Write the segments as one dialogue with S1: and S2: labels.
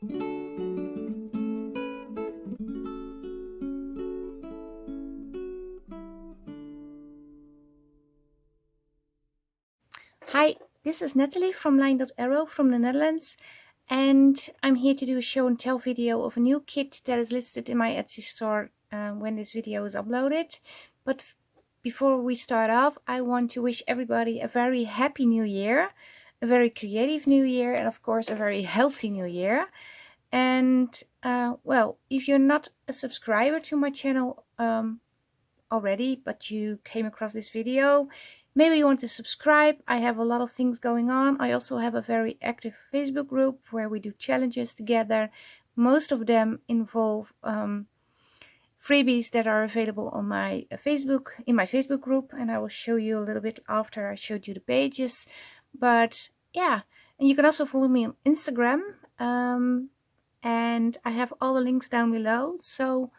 S1: Hi, this is Nathalie from LineDotArrow from the Netherlands, and I'm here to do a show and tell video of a new kit that is listed in my Etsy store when this video is uploaded. But before we start off, I want to wish everybody a very happy new year, a very creative new year, and of course a very healthy new year. And well, if you're not a subscriber to my channel already, but you came across this video, maybe you want to subscribe. I have a lot of things going on. I also have a very active Facebook group where we do challenges together. Most of them involve freebies that are available on my in my Facebook group, and I will show you a little bit after I showed you the pages. But yeah, and you can also follow me on Instagram, and I have all the links down below. So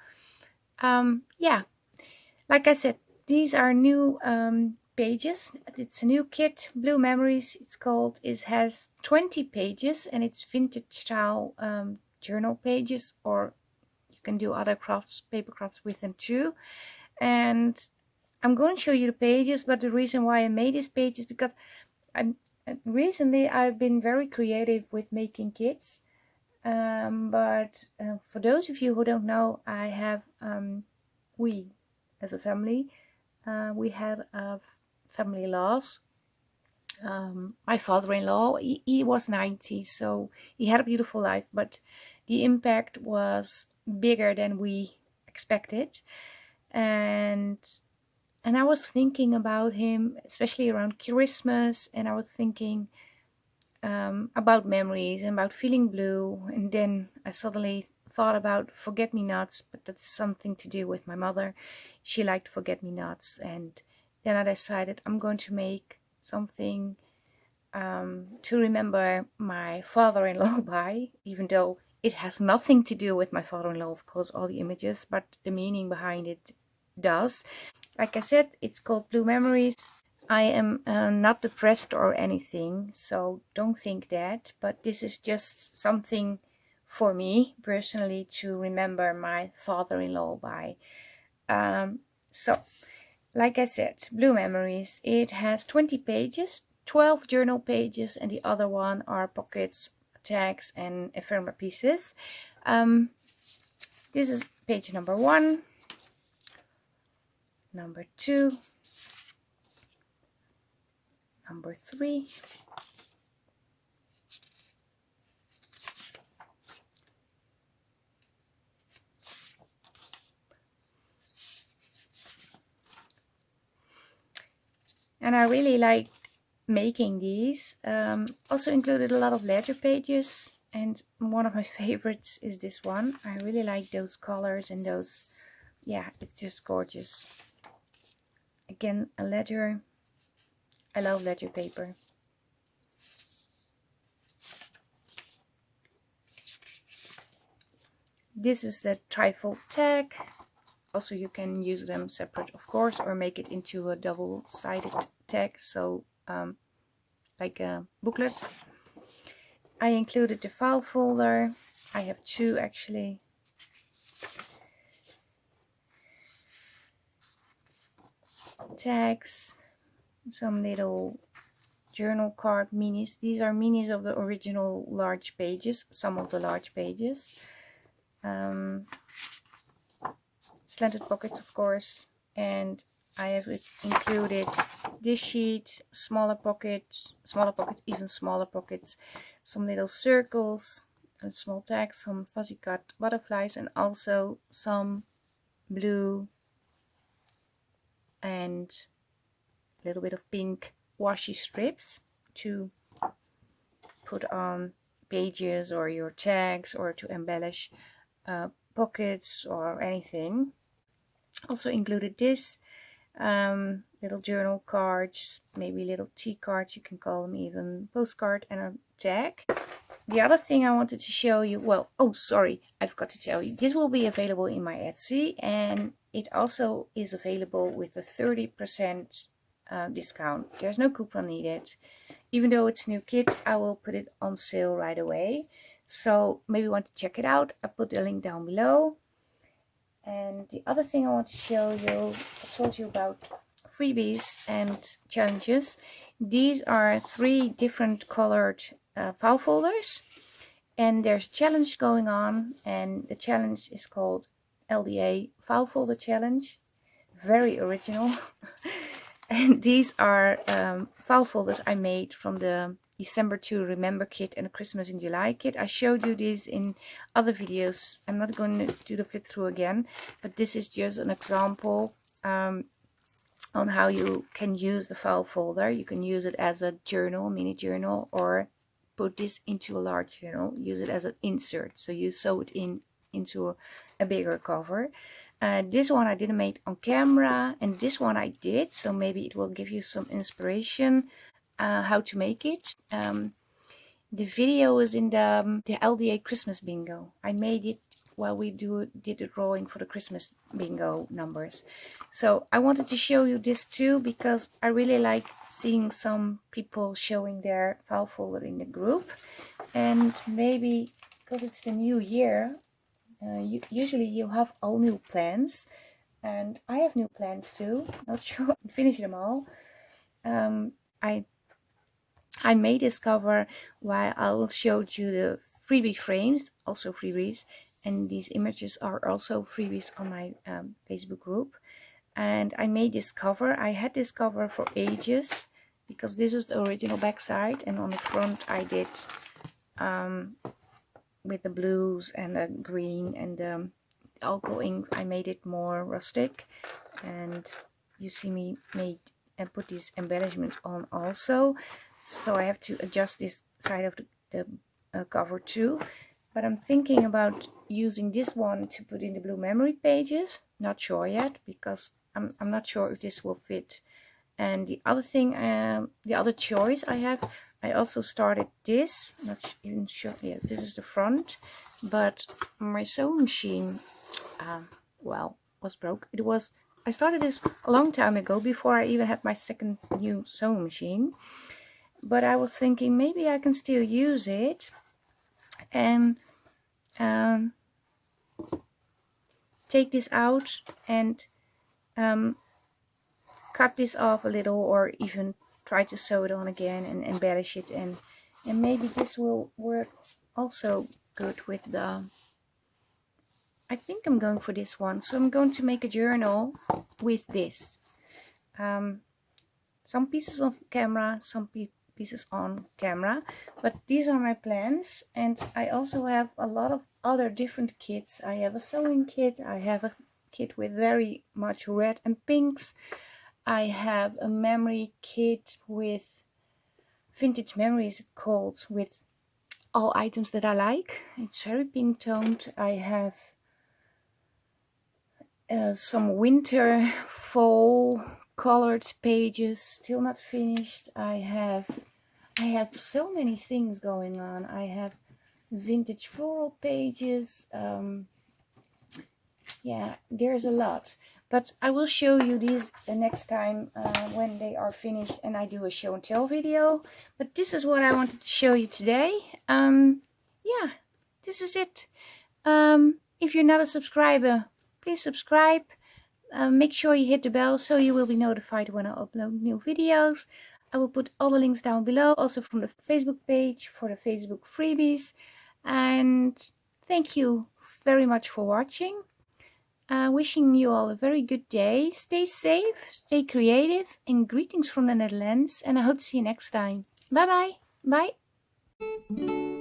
S1: yeah, like I said, these are new pages. It's a new kit, Blue Memories it's called. It has 20 pages and it's vintage style journal pages, or you can do other crafts, paper crafts with them too. And I'm going to show you the pages, but the reason why I made these pages because recently I've been very creative with making kits. But for those of you who don't know, I have as a family, we had family loss. My father-in-law, he was 90, so he had a beautiful life, but the impact was bigger than we expected. And I was thinking about him, especially around Christmas, and I was thinking about memories and about feeling blue. And then I suddenly thought about forget-me-nots, but that's something to do with my mother. She liked forget-me-nots, and then I decided I'm going to make something to remember my father-in-law by, even though it has nothing to do with my father-in-law, of course, all the images, but the meaning behind it does. Like I said, it's called Blue Memories. I am not depressed or anything, so don't think that, but this is just something for me personally to remember my father-in-law by. So, like I said, Blue Memories, it has 20 pages, 12 journal pages, and the other one are pockets, tags, and ephemera pieces. This is page number 1, number 2, number 3, and I really like making these. Also included a lot of ledger pages, and one of my favorites is this one. I really like those colors and those, yeah, it's just gorgeous. Again, a ledger. I love ledger paper. This is the trifold tag. Also, you can use them separate, of course, or make it into a double-sided tag, so like a booklet. I included the file folder. I have 2 actually. Tags, some little journal card minis. These are minis of the original large pages, some of the large pages. Slanted pockets, of course, and I have included this sheet, smaller pocket, even smaller pockets, some little circles, and small tags, some fuzzy cut butterflies, and also some blue and a little bit of pink washi strips to put on pages or your tags, or to embellish pockets or anything. Also included this little journal cards, maybe little tea cards, you can call them, even postcard, and a tag. The other thing I wanted to show you, well, oh sorry, I forgot to tell you, this will be available in my Etsy, and it also is available with a 30% discount. There's no coupon needed. Even though it's a new kit, I will put it on sale right away. So maybe you want to check it out. I put the link down below. And the other thing I want to show you, I told you about freebies and challenges. These are 3 different colored file folders, and there's a challenge going on, and the challenge is called LDA File Folder Challenge. Very original. And these are file folders I made from the December to Remember kit and the Christmas in July kit. I showed you these in other videos. I'm not going to do the flip through again, but this is just an example on how you can use the file folder. You can use it as a journal, mini journal, or put this into a large journal. Use it as an insert, so you sew it into a bigger cover. This one I didn't make on camera, and this one I did, so maybe it will give you some inspiration how to make it. The video is in the LDA Christmas bingo. I made it while we did the drawing for the Christmas bingo numbers. So I wanted to show you this too, because I really like seeing some people showing their file folder in the group. And maybe because it's the new year, usually you have all new plans, and I have new plans too. Not sure I finish them all. I made this cover while I'll show you the freebie frames, also freebies, and these images are also freebies on my Facebook group. And I made this cover. I had this cover for ages because this is the original backside, and on the front I did with the blues and the green and the alcohol ink. I made it more rustic, and you see me made and put this embellishment on also. So I have to adjust this side of the cover too. But I'm thinking about using this one to put in the blue memory pages. Not sure yet, because I'm not sure if this will fit. And the other thing, the other choice I have, I also started this. Not even sure. Yeah, this is the front, but my sewing machine, well, was broke. I started this a long time ago, before I even had my second new sewing machine. But I was thinking maybe I can still use it and take this out and cut this off a little, or even try to sew it on again and embellish it, and maybe this will work also good with the, I think I'm going for this one. So I'm going to make a journal with this. Some pieces off camera, some pieces on camera, but these are my plans. And I also have a lot of other different kits. I have a sewing kit, I have a kit with very much red and pinks, I have a memory kit with vintage memories, it's called, with all items that I like. It's very pink toned. I have some winter fall colored pages, still not finished. I have so many things going on. I have vintage floral pages. Yeah, there's a lot, but I will show you these the next time when they are finished and I do a show and tell video. But this is what I wanted to show you today. Yeah, this is it. If you're not a subscriber, please subscribe. Make sure you hit the bell so you will be notified when I upload new videos. I will put all the links down below, also from the Facebook page for the Facebook freebies. And thank you very much for watching. Wishing you all a very good day. Stay safe, stay creative, and greetings from the Netherlands. And I hope to see you next time. Bye bye. Bye.